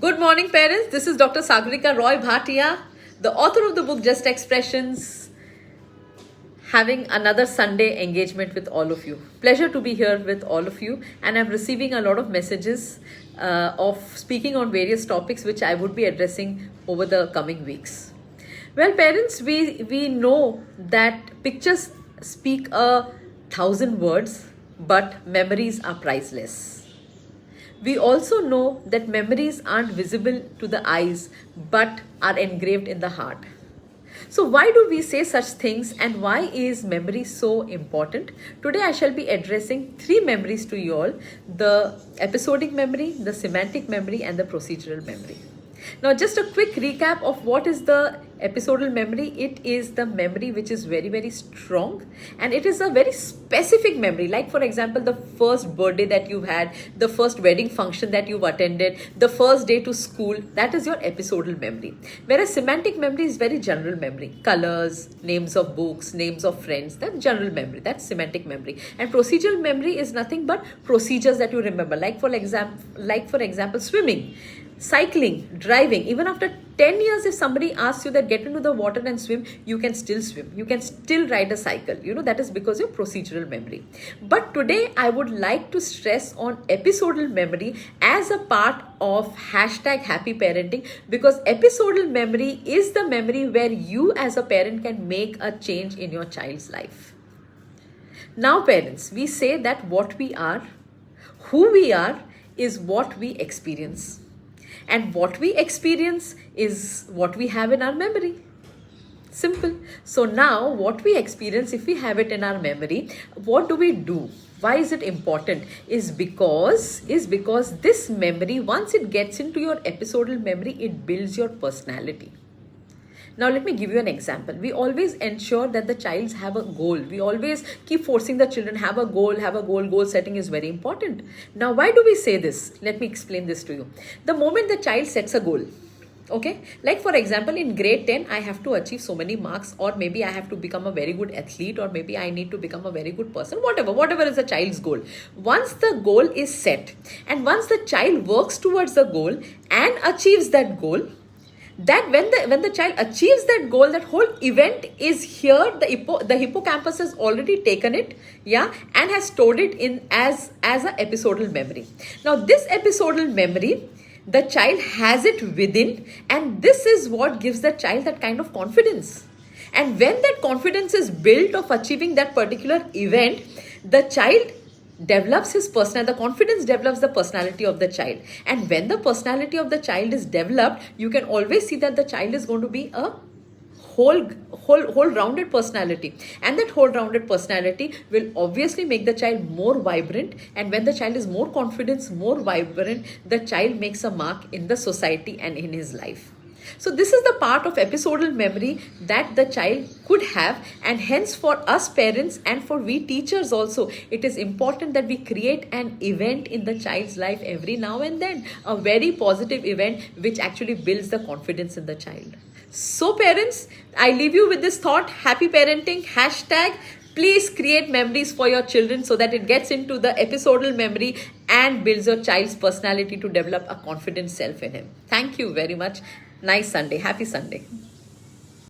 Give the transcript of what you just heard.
Good morning, parents. This is Dr. Sagarika Roy Bhatia, the author of the book Just Expressions, having another Sunday engagement with all of you. Pleasure to be here with all of you, and I'm receiving a lot of messages of speaking on various topics which I would be addressing over the coming weeks. Well, parents, we know that pictures speak 1,000 words, but memories are priceless. We also know that memories aren't visible to the eyes but are engraved in the heart. So, why do we say such things and why is memory so important? Today, I shall be addressing 3 memories to you all: the episodic memory, the semantic memory, and the procedural memory. Now, just a quick recap of what is the episodal memory. It is the memory which is very, very strong, and it is a very specific memory. Like, for example, the first birthday that you've had, the first wedding function that you've attended, the first day to school, that is your episodal memory. Whereas semantic memory is very general memory. Colors, names of books, names of friends, that's general memory. That's semantic memory. And procedural memory is nothing but procedures that you remember. Like for example, swimming, cycling, driving. Even after 10 years, if somebody asks you that get into the water and swim, you can still swim. You can still ride a cycle. That is because of procedural memory. But today, I would like to stress on episodal memory as a part of #happy parenting, because episodal memory is the memory where you as a parent can make a change in your child's life. Now, parents, we say that what we are, who we are, is what we experience. And what we experience is what we have in our memory. Simple. So now what we experience, if we have it in our memory, what do we do? Why is it important? Is because this memory, once it gets into your episodal memory, it builds your personality. Now, let me give you an example. We always ensure that the childs have a goal. We always keep forcing the children, have a goal. Goal setting is very important. Now, why do we say this? Let me explain this to you. The moment the child sets a goal, okay, like for example, in grade 10, I have to achieve so many marks, or maybe I have to become a very good athlete, or maybe I need to become a very good person, whatever is the child's goal. Once the goal is set, and once the child works towards the goal and achieves that goal, that when the child achieves that goal, that whole event is here. The hippocampus has already taken it, and has stored it in as a episodal memory. Now, this episodal memory, the child has it within, and this is what gives the child that kind of confidence. And when that confidence is built of achieving that particular event, the child develops his personality. The confidence develops the personality of the child. And when the personality of the child is developed, you can always see that the child is going to be a whole rounded personality. And that whole rounded personality will obviously make the child more vibrant. And when the child is more confident, more vibrant, the child makes a mark in the society and in his life. So this is the part of episodal memory that the child could have, and hence for us parents and for we teachers also, it is important that we create an event in the child's life every now and then, a very positive event which actually builds the confidence in the child. So parents, I leave you with this thought: happy parenting, #. Please create memories for your children so that it gets into the episodal memory and builds your child's personality to develop a confident self in him. Thank you very much. Nice Sunday. Happy Sunday.